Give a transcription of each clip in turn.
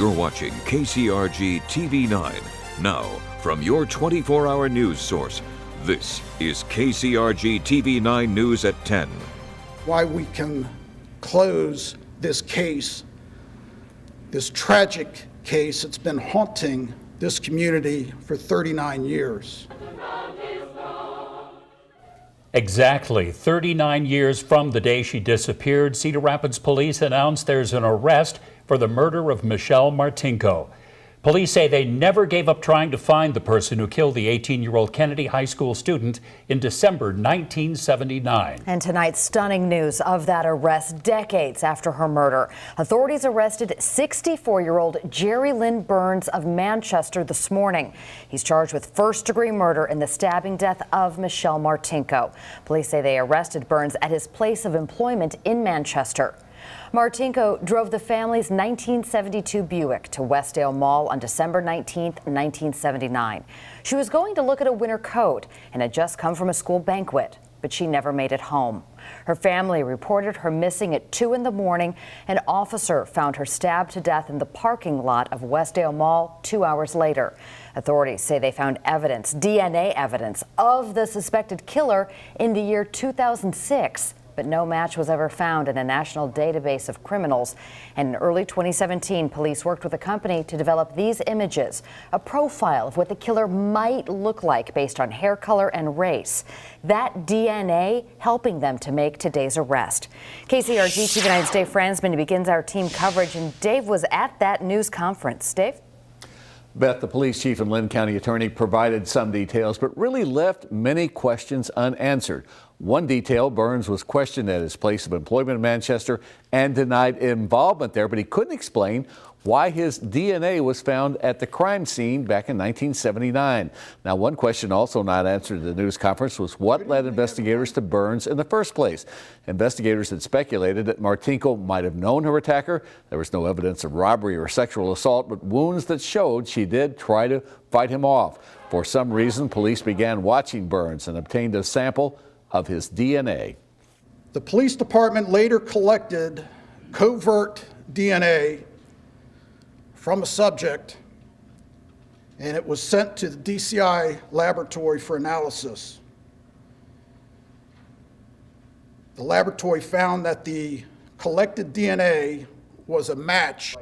You're watching KCRG TV 9. Now, from your 24-hour news source, this is KCRG TV 9 News at 10. Why we can close this case, this tragic case that's been haunting this community for 39 years. Exactly 39 years from the day she disappeared, Cedar Rapids police announced there's an arrest for the murder of Michelle Martinko. Police say they never gave up trying to find the person who killed the 18-year-old Kennedy High School student in December 1979. And tonight's stunning news of that arrest decades after her murder. Authorities arrested 64-year-old Jerry Lynn Burns of Manchester this morning. He's charged with first-degree murder in the stabbing death of Michelle Martinko. Police say they arrested Burns at his place of employment in Manchester. Martinko drove the family's 1972 Buick to Westdale Mall on December 19, 1979. She was going to look at a winter coat and had just come from a school banquet, but she never made it home. Her family reported her missing at 2 in the morning. An officer found her stabbed to death in the parking lot of Westdale Mall 2 hours later. Authorities say they found evidence, DNA evidence, of the suspected killer in the year 2006. But no match was ever found in a national database of criminals. And in early 2017, police worked with a company to develop these images, a profile of what the killer might look like based on hair color and race. That DNA helping them to make today's arrest. KCRG TV 9's Dave Fransman begins our team coverage, and Dave was at that news conference. Dave? Beth, the police chief and Lynn County attorney, provided some details, but really left many questions unanswered. One detail, Burns was questioned at his place of employment in Manchester and denied involvement there, but he couldn't explain why his DNA was found at the crime scene back in 1979. Now, one question also not answered at the news conference was what led investigators to Burns in the first place. Investigators had speculated that Martinko might have known her attacker. There was no evidence of robbery or sexual assault, but wounds that showed she did try to fight him off. For some reason, police began watching Burns and obtained a sample of his DNA. The police department later collected covert DNA from a subject, and it was sent to the DCI laboratory for analysis. The laboratory found that the collected DNA was a match.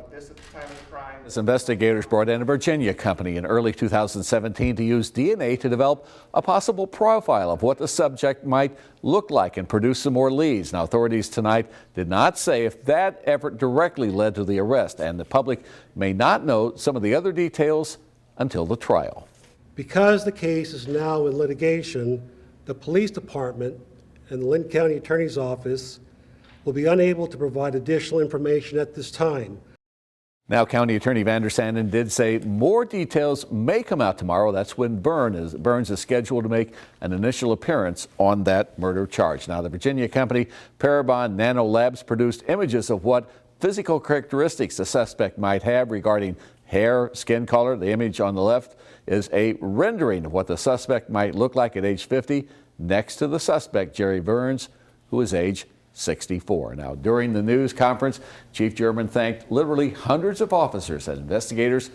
As investigators brought in a Virginia company in early 2017 to use DNA to develop a possible profile of what the subject might look like and produce some more leads. Now, authorities tonight did not say if that effort directly led to the arrest, and the public may not know some of the other details until the trial. Because the case is now in litigation, the police department and the Lynn County Attorney's Office will be unable to provide additional information at this time. Now, County Attorney Vander Sanden did say more details may come out tomorrow. That's when Burns is scheduled to make an initial appearance on that murder charge. Now, the Virginia company Parabon Nano Labs produced images of what physical characteristics the suspect might have regarding hair, skin color. The image on the left is a rendering of what the suspect might look like at age 50 next to the suspect, Jerry Burns, who is age 64. Now, during the news conference, Chief German thanked literally hundreds of officers and investigators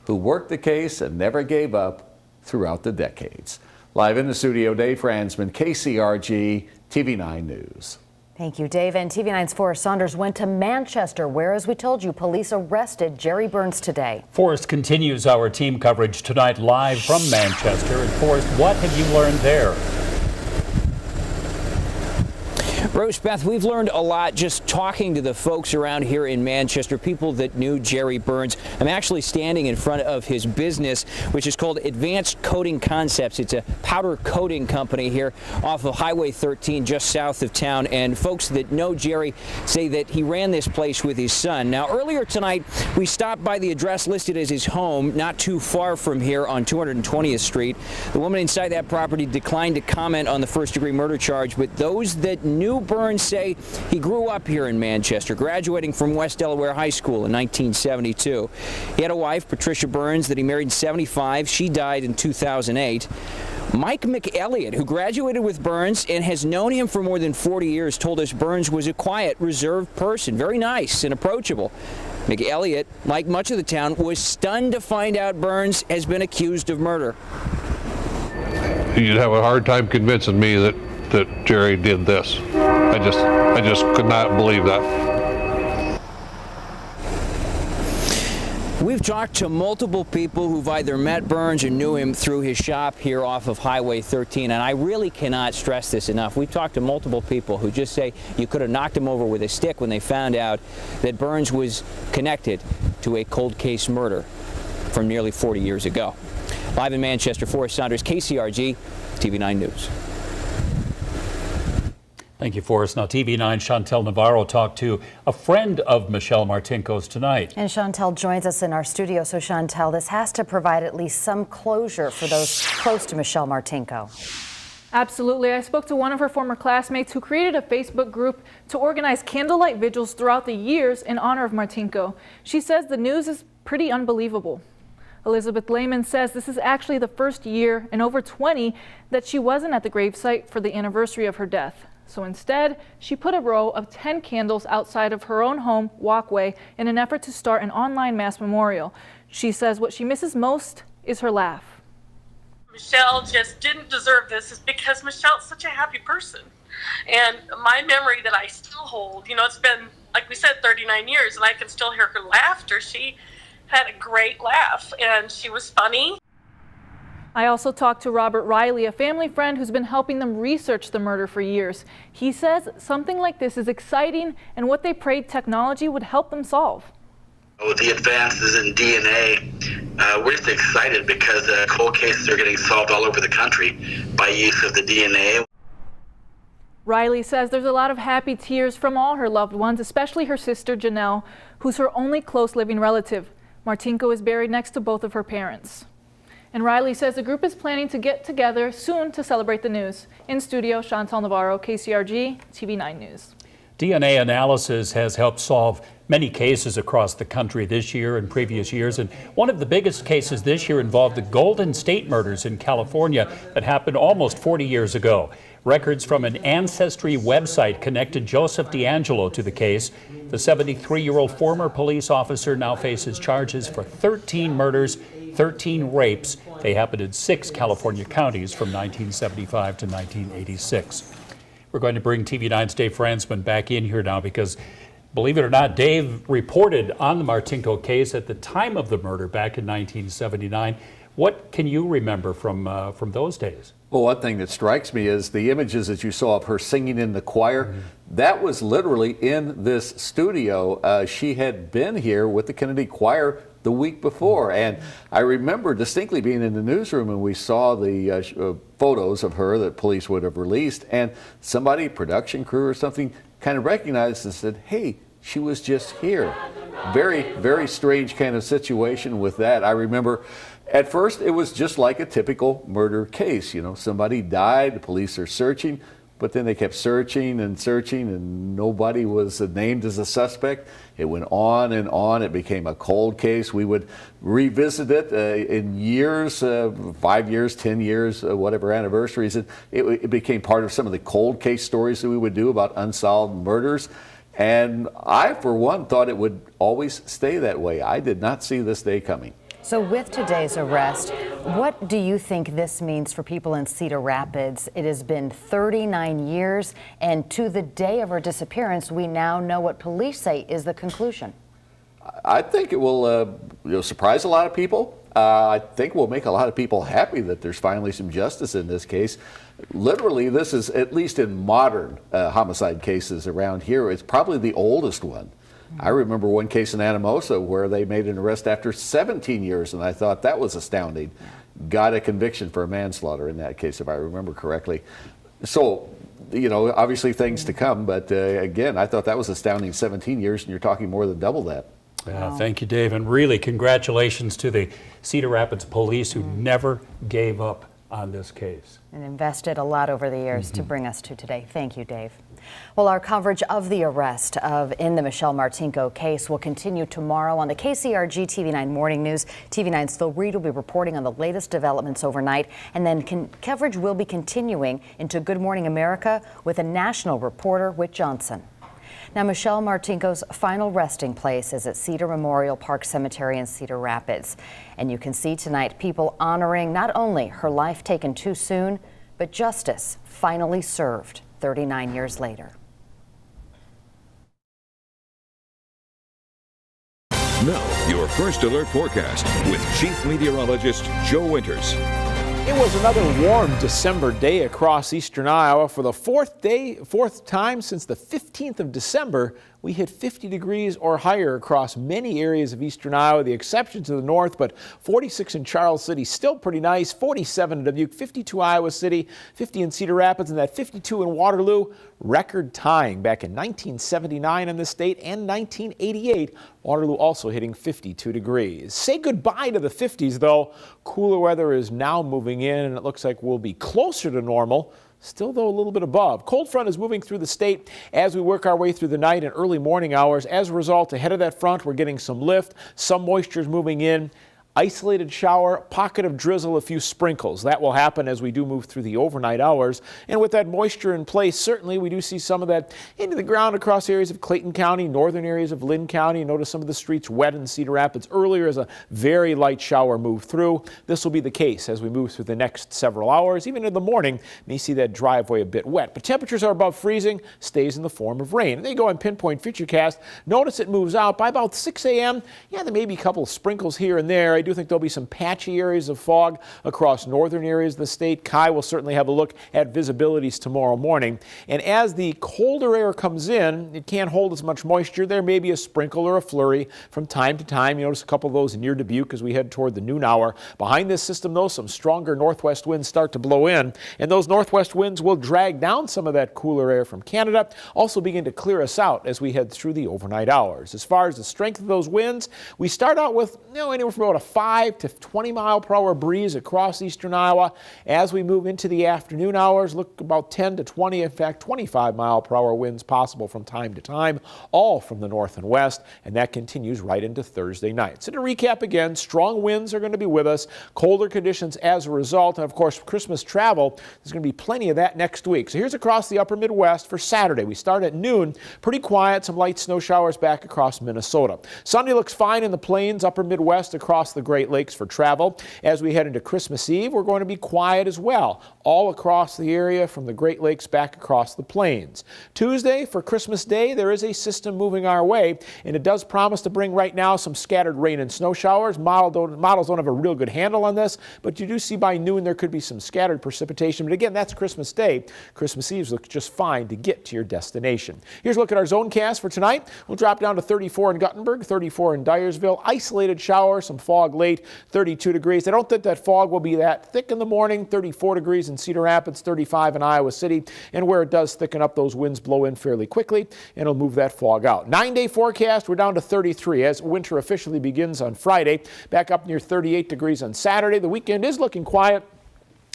who worked the case and never gave up throughout the decades. Live in the studio, Dave Fransman, KCRG TV 9 News. Thank you, Dave. And TV 9's Forrest Saunders went to Manchester, where, as we told you, police arrested Jerry Burns today. Forrest continues our team coverage tonight live from Manchester. And Forrest, what have you learned there? Rose, Beth, we've learned a lot just talking to the folks around here in Manchester, people that knew Jerry Burns. I'm actually standing in front of his business, which is called Advanced Coating Concepts. It's a powder coating company here off of Highway 13, just south of town. And folks that know Jerry say that he ran this place with his son. Now, earlier tonight, we stopped by the address listed as his home, not too far from here on 220th Street. The woman inside that property declined to comment on the first-degree murder charge, but those that knew Burns say he grew up here in Manchester, graduating from West Delaware High School in 1972. He had a wife, Patricia Burns, that he married in 75. She died in 2008. Mike McElliott, who graduated with Burns and has known him for more than 40 years, told us Burns was a quiet, reserved person, very nice and approachable. McElliott, like much of the town, was stunned to find out Burns has been accused of murder. You'd have a hard time convincing me that Jerry did this. I just could not believe that. We've talked to multiple people who've either met Burns or knew him through his shop here off of Highway 13, and I really cannot stress this enough. We've talked to multiple people who just say you could have knocked him over with a stick when they found out that Burns was connected to a cold case murder from nearly 40 years ago. Live in Manchester, Forrest Saunders, KCRG, TV9 News. Thank you, Forrest. Now, TV9 Chantel Navarro talked to a friend of Michelle Martinko's tonight. And Chantel joins us in our studio. So, Chantel, this has to provide at least some closure for those close to Michelle Martinko. Absolutely. I spoke to one of her former classmates who created a Facebook group to organize candlelight vigils throughout the years in honor of Martinko. She says the news is pretty unbelievable. Elizabeth Lehman says this is actually the first year in over 20 that she wasn't at the gravesite for the anniversary of her death. So instead, she put a row of 10 candles outside of her own home walkway in an effort to start an online mass memorial. She says what she misses most is her laugh. Michelle just didn't deserve this is because Michelle's such a happy person. And my memory that I still hold, you know, it's been, like we said, 39 years, and I can still hear her laughter. She had a great laugh, and she was funny. I also talked to Robert Riley, a family friend who's been helping them research the murder for years. He says something like this is exciting and what they prayed technology would help them solve. With the advances in DNA, we're just excited because cold cases are getting solved all over the country by use of the DNA. Riley says there's a lot of happy tears from all her loved ones, especially her sister Janelle, who's her only close living relative. Martinko is buried next to both of her parents. And Riley says the group is planning to get together soon to celebrate the news. In studio, Chantal Navarro, KCRG, TV9 News. DNA analysis has helped solve many cases across the country this year and previous years. And one of the biggest cases this year involved the Golden State murders in California that happened almost 40 years ago. Records from an ancestry website connected Joseph D'Angelo to the case. The 73-year-old former police officer now faces charges for 13 murders, 13 rapes. They happened in 6 California counties from 1975 to 1986. We're going to bring TV9's Dave Fransman back in here now because, believe it or not, Dave reported on the Martinko case at the time of the murder back in 1979. What can you remember from those days? Well, one thing that strikes me is the images that you saw of her singing in the choir. Mm-hmm. That was literally in this studio. She had been here with the Kennedy Choir the week before. And I remember distinctly being in the newsroom and we saw the photos of her that police would have released, and somebody, production crew or something, kind of recognized and said, hey, she was just here. Very, very strange kind of situation with that. I remember at first it was just like a typical murder case. You know, somebody died, the police are searching, but then they kept searching and nobody was named as a suspect. It went on and on. It became a cold case. We would revisit it in years, 5 years, 10 years, whatever anniversaries. It became part of some of the cold case stories that we would do about unsolved murders. And I, for one, thought it would always stay that way. I did not see this day coming. So with today's arrest, what do you think this means for people in Cedar Rapids? It has been 39 years, and to the day of her disappearance, we now know what police say is the conclusion. I think it will surprise a lot of people. I think will make a lot of people happy that there's finally some justice in this case. Literally, this is, at least in modern homicide cases around here, it's probably the oldest one. I remember one case in Anamosa where they made an arrest after 17 years, and I thought that was astounding. Got a conviction for manslaughter in that case, if I remember correctly. So, you know, obviously things to come, but again, I thought that was astounding. 17 years, and you're talking more than double that. Yeah, thank you, Dave, and really congratulations to the Cedar Rapids police who never gave up on this case. And invested a lot over the years to bring us to today. Thank you, Dave. Well, our coverage of the arrest in the Michelle Martinko case will continue tomorrow on the KCRG TV9 Morning News. TV9's Phil Reed will be reporting on the latest developments overnight, and then coverage will be continuing into Good Morning America with a national reporter, Whit Johnson. Now, Michelle Martinko's final resting place is at Cedar Memorial Park Cemetery in Cedar Rapids. And you can see tonight people honoring not only her life taken too soon, but justice finally served 39 years later. Now, your first alert forecast with Chief Meteorologist Joe Winters. It was another warm December day across eastern Iowa. For the fourth time since the 15th of December, we hit 50 degrees or higher across many areas of eastern Iowa, the exception to the north, but 46 in Charles City, still pretty nice, 47 in Dubuque, 52 Iowa City, 50 in Cedar Rapids, and that 52 in Waterloo, record tying back in 1979 in the state and 1988. Waterloo also hitting 52 degrees. Say goodbye to the 50s, though. Cooler weather is now moving in, and it looks like we'll be closer to normal. Still, though, a little bit above. Cold front is moving through the state as we work our way through the night and early morning hours. As a result, ahead of that front, we're getting some lift. Some moisture is moving in. Isolated shower, pocket of drizzle, a few sprinkles. That will happen as we do move through the overnight hours. And with that moisture in place, certainly we do see some of that into the ground across areas of Clayton County, northern areas of Lynn County. Notice some of the streets wet in Cedar Rapids earlier as a very light shower moved through. This will be the case as we move through the next several hours. Even in the morning, may see that driveway a bit wet. But temperatures are above freezing, stays in the form of rain. And they go on Pinpoint Futurecast. Notice it moves out by about 6 a.m. Yeah, there may be a couple of sprinkles here and there. I do think there'll be some patchy areas of fog across northern areas of the state. Kai will certainly have a look at visibilities tomorrow morning. And as the colder air comes in, it can't hold as much moisture. There may be a sprinkle or a flurry from time to time. You notice a couple of those near Dubuque as we head toward the noon hour. Behind this system, though, some stronger northwest winds start to blow in, and those northwest winds will drag down some of that cooler air from Canada, also begin to clear us out as we head through the overnight hours. As far as the strength of those winds, we start out with anywhere from about a 5 to 20 mile per hour breeze across eastern Iowa. As we move into the afternoon hours, look about 10 to 20, in fact 25 mile per hour winds possible from time to time, all from the north and west, and that continues right into Thursday night. So to recap again, strong winds are going to be with us, colder conditions as a result, and of course Christmas travel, there's going to be plenty of that next week. So here's across the upper Midwest for Saturday. We start at noon, pretty quiet, some light snow showers back across Minnesota. Sunday looks fine in the plains, upper Midwest across the Great Lakes for travel. As we head into Christmas Eve, we're going to be quiet as well, all across the area from the Great Lakes back across the plains. Tuesday for Christmas Day, there is a system moving our way, and it does promise to bring right now some scattered rain and snow showers. Models don't have a real good handle on this, but you do see by noon there could be some scattered precipitation. But again, that's Christmas Day. Christmas Eve looks just fine to get to your destination. Here's a look at our zone cast for tonight. We'll drop down to 34 in Guttenberg, 34 in Dyersville. Isolated shower, some fog late, 32 degrees. I don't think that fog will be that thick in the morning. 34 degrees in Cedar Rapids, 35 in Iowa City. And where it does thicken up, those winds blow in fairly quickly, and it'll move that fog out. 9-day forecast, we're down to 33 as winter officially begins on Friday. Back up near 38 degrees on Saturday. The weekend is looking quiet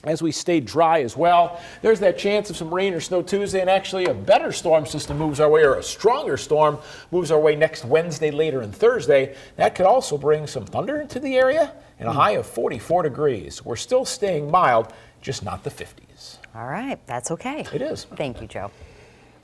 as we stay dry as well. There's that chance of some rain or snow Tuesday, and actually a better storm system moves our way, or a stronger storm moves our way next Wednesday, later, and Thursday. That could also bring some thunder into the area and a high of 44 degrees. We're still staying mild, just not the 50s. All right, that's okay. It is. Thank you, Joe.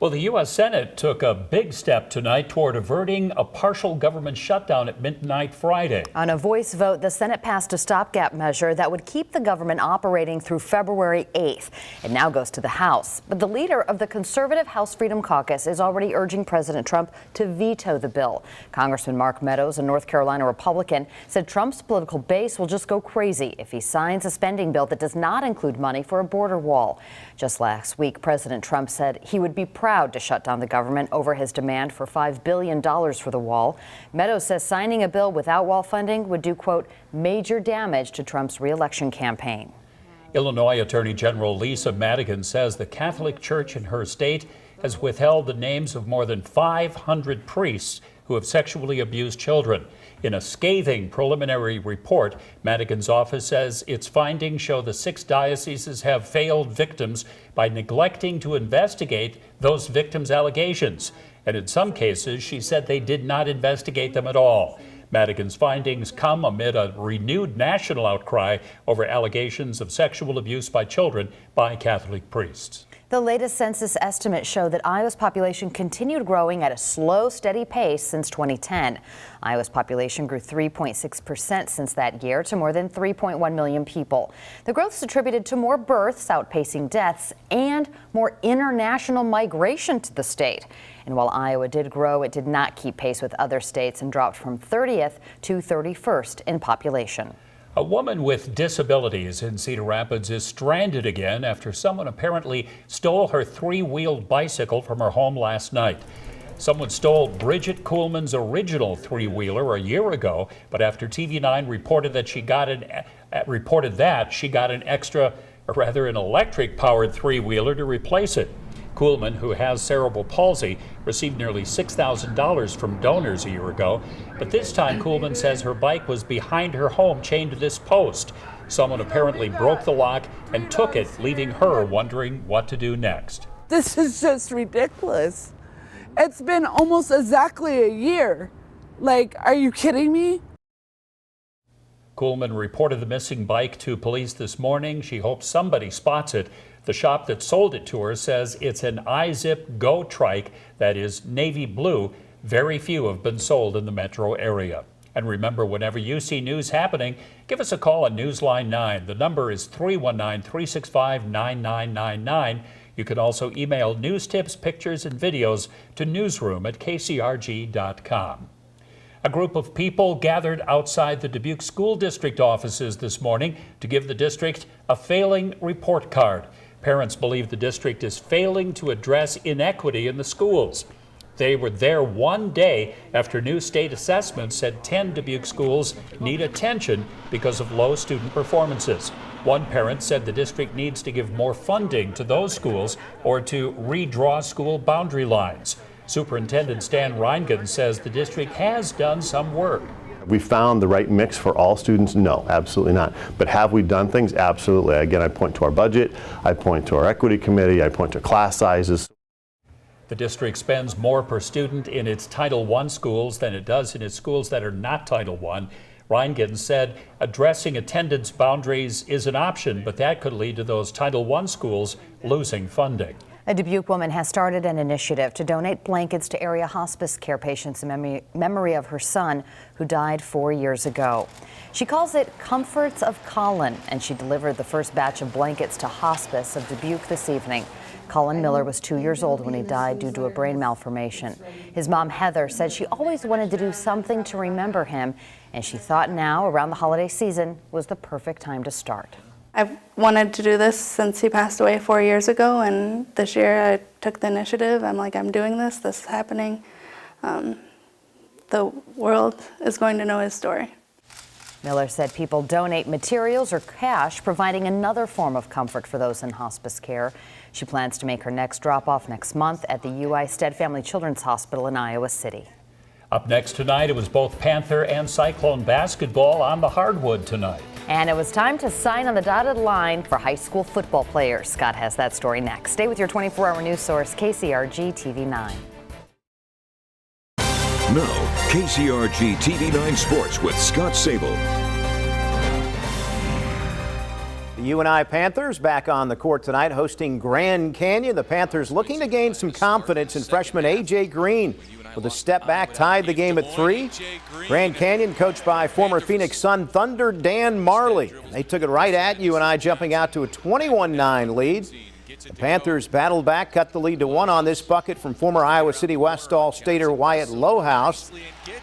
Well, the U.S. Senate took a big step tonight toward averting a partial government shutdown at midnight Friday. On a voice vote, the Senate passed a stopgap measure that would keep the government operating through February 8th. It now goes to the House. But the leader of the conservative House Freedom Caucus is already urging President Trump to veto the bill. Congressman Mark Meadows, a North Carolina Republican, said Trump's political base will just go crazy if he signs a spending bill that does not include money for a border wall. Just last week, President Trump said he would be proud to shut down the government over his demand for $5 billion for the wall. Meadows says signing a bill without wall funding would do, quote, major damage to Trump's re-election campaign. Illinois Attorney General Lisa Madigan says the Catholic Church in her state has withheld the names of more than 500 priests who have sexually abused children. In a scathing preliminary report, Madigan's office says its findings show the 6 dioceses have failed victims by neglecting to investigate those victims' allegations. And in some cases, she said they did not investigate them at all. Madigan's findings come amid a renewed national outcry over allegations of sexual abuse by children by Catholic priests. The latest census estimates show that Iowa's population continued growing at a slow, steady pace since 2010. Iowa's population grew 3.6% since that year to more than 3.1 million people. The growth is attributed to more births outpacing deaths and more international migration to the state. And while Iowa did grow, it did not keep pace with other states and dropped from 30th to 31st in population. A woman with disabilities in Cedar Rapids is stranded again after someone apparently stole her three-wheeled bicycle from her home last night. Someone stole Bridget Kuhlman's original three-wheeler a year ago, but after TV9 reported that she got an electric-powered three-wheeler to replace it. Kuhlman, who has cerebral palsy, received nearly $6,000 from donors a year ago, but this time Kuhlman says her bike was behind her home chained to this post. Someone apparently broke the lock and took it, leaving her wondering what to do next. This is just ridiculous. It's been almost exactly a year. Like, are you kidding me? Kuhlman reported the missing bike to police this morning. She hopes somebody spots it. The shop that sold it to her says it's an iZip Go trike that is navy blue. Very few have been sold in the metro area. And remember, whenever you see news happening, give us a call on Newsline 9. The number is 319-365-9999. You can also email news tips, pictures, and videos to newsroom@kcrg.com. A group of people gathered outside the Dubuque School District offices this morning to give the district a failing report card. Parents believe the district is failing to address inequity in the schools. They were there one day after new state assessments said 10 Dubuque schools need attention because of low student performances. One parent said the district needs to give more funding to those schools or to redraw school boundary lines. Superintendent Stan Reingen says the district has done some work. We found the right mix for all students? No, absolutely not. But have we done things? Absolutely. Again, I point to our budget, I point to our equity committee, I point to class sizes. The district spends more per student in its Title I schools than it does in its schools that are not Title I. Reingen said addressing attendance boundaries is an option, but that could lead to those Title I schools losing funding. A Dubuque woman has started an initiative to donate blankets to area hospice care patients in memory of her son who died 4 years ago. She calls it Comforts of Colin, and she delivered the first batch of blankets to hospice of Dubuque this evening. Colin Miller was 2 years old when he died due to a brain malformation. His mom, Heather, said she always wanted to do something to remember him, and she thought now, around the holiday season, was the perfect time to start. I've wanted to do this since he passed away 4 years ago, and this year I took the initiative. I'm like, I'm doing this is happening. The world is going to know his story. Miller said people donate materials or cash, providing another form of comfort for those in hospice care. She plans to make her next drop-off next month at the UI Stead Family Children's Hospital in Iowa City. Up next tonight, it was both Panther and Cyclone basketball on the hardwood tonight. And it was time to sign on the dotted line for high school football players. Scott has that story next. Stay with your 24-hour news source, KCRG TV9. Now, KCRG TV9 Sports with Scott Sable. The UNI Panthers back on the court tonight hosting Grand Canyon. The Panthers looking to gain some confidence in freshman A.J. Green. With a step back, tied the game at 3. Grand Canyon coached by former Phoenix Sun Thunder Dan Marley. They took it right at UNI, jumping out to a 21-9 lead. The Panthers battled back, cut the lead to 1 on this bucket from former Iowa City West All-Stater Wyatt Lohaus.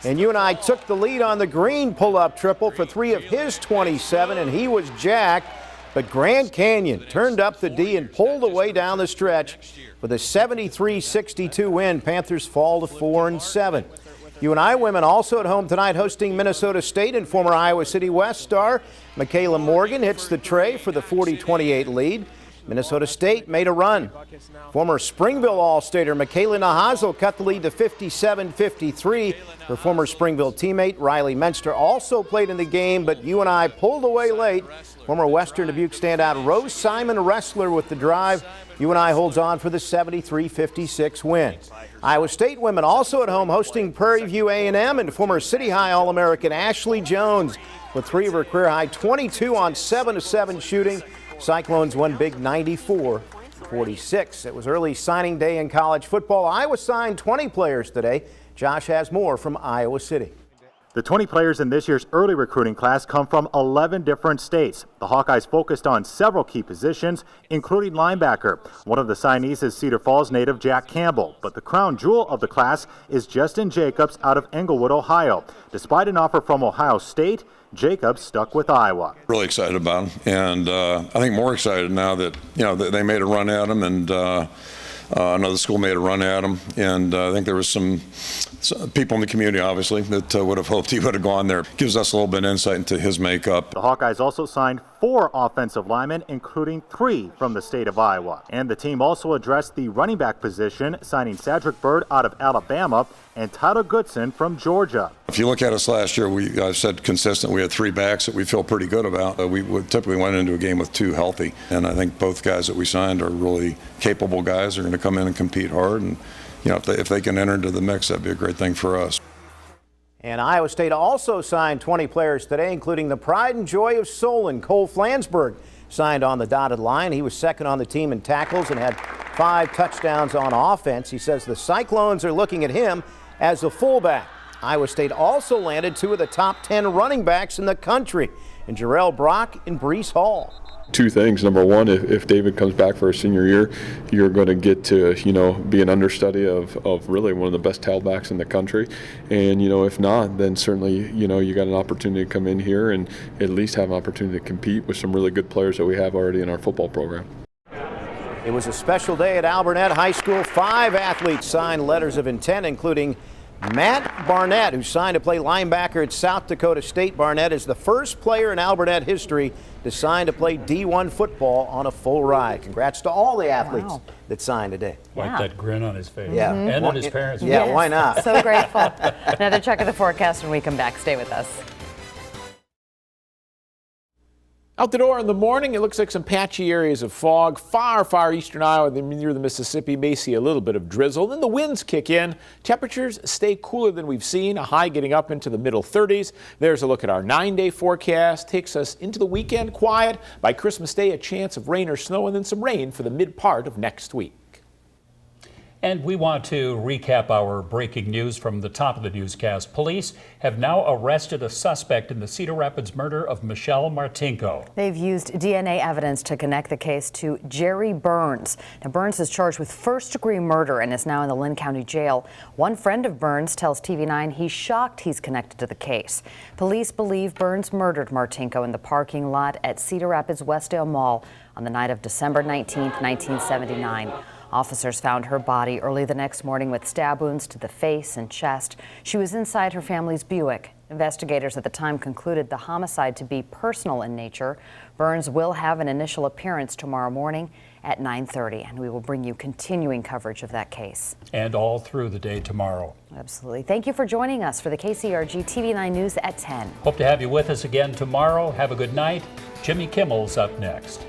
And UNI took the lead on the Green pull-up triple for 3 of his 27, and he was jacked. But Grand Canyon turned up the D and pulled away down the stretch. With a 73-62 win, Panthers fall to 4-7. UNI women also at home tonight hosting Minnesota State, and former Iowa City West star Michaela Morgan hits the tray for the 40-28 lead. Minnesota State made a run. Former Springville All-Stater Michaela Nahazel cut the lead to 57-53. Her former Springville teammate Riley Menster also played in the game, but UNI pulled away late. Former Western Dubuque standout Rose Simon Wrestler with the drive. UNI holds on for the 73-56 win. Iowa State women also at home hosting Prairie View A&M, and former City High All-American Ashley Jones with 3 of her career high 22 on 7-7 shooting. Cyclones won big 94-84. 46. It was early signing day in college football. Iowa signed 20 players today. Josh has more from Iowa City. The 20 players in this year's early recruiting class come from 11 different states. The Hawkeyes focused on several key positions, including linebacker. One of the signees is Cedar Falls native Jack Campbell, but the crown jewel of the class is Justin Jacobs out of Englewood, Ohio. Despite an offer from Ohio State, Jacobs stuck with Iowa. Really excited about him, and I think more excited now that they made a run at him, and another school made a run at him, and I think there was some people in the community, obviously, that would have hoped he would have gone there. Gives us a little bit of insight into his makeup. The Hawkeyes also signed 4 offensive linemen, including 3 from the state of Iowa. And the team also addressed the running back position, signing Cedric Byrd out of Alabama and Tyler Goodson from Georgia. If you look at us last year, I've said consistent, we had 3 backs that we feel pretty good about. We typically went into a game with 2 healthy, and I think both guys that we signed are really capable guys. They're going to come in and compete hard, and if they can enter into the mix, that'd be a great thing for us. And Iowa State also signed 20 players today, including the pride and joy of Solon, Cole Flansburgh, signed on the dotted line. He was second on the team in tackles and had 5 touchdowns on offense. He says the Cyclones are looking at him as a fullback. Iowa State also landed 2 of the top 10 running backs in the country, in Jarrell Brock and Breece Hall. 2 things. Number one, if David comes back for his senior year, you're going to get to, be an understudy of really one of the best tailbacks in the country. And, if not, then certainly, you got an opportunity to come in here and at least have an opportunity to compete with some really good players that we have already in our football program. It was a special day at Alburnett High School. 5 athletes signed letters of intent, including Matt Barnett, who signed to play linebacker at South Dakota State. Barnett is the first player in Alburnett history to sign to play D1 football on a full ride. Congrats to all the athletes that signed today. Like that grin on his face. Yeah. And on his parents' Yeah, face. why not? So grateful. Another check of the forecast when we come back. Stay with us. Out the door in the morning, it looks like some patchy areas of fog. Far eastern Iowa near the Mississippi may see a little bit of drizzle. Then the winds kick in. Temperatures stay cooler than we've seen, a high getting up into the middle 30s. There's a look at our 9-day forecast. Takes us into the weekend quiet. By Christmas Day, a chance of rain or snow, and then some rain for the mid part of next week. And we want to recap our breaking news from the top of the newscast. Police have now arrested a suspect in the Cedar Rapids murder of Michelle Martinko. They've used DNA evidence to connect the case to Jerry Burns. Now, Burns is charged with first-degree murder and is now in the Linn County Jail. One friend of Burns tells TV9 he's shocked he's connected to the case. Police believe Burns murdered Martinko in the parking lot at Cedar Rapids Westdale Mall on the night of December 19, 1979. Officers found her body early the next morning with stab wounds to the face and chest. She was inside her family's Buick. Investigators at the time concluded the homicide to be personal in nature. Burns will have an initial appearance tomorrow morning at 9:30, and we will bring you continuing coverage of that case. And all through the day tomorrow. Absolutely. Thank you for joining us for the KCRG TV9 News at 10. Hope to have you with us again tomorrow. Have a good night. Jimmy Kimmel's up next.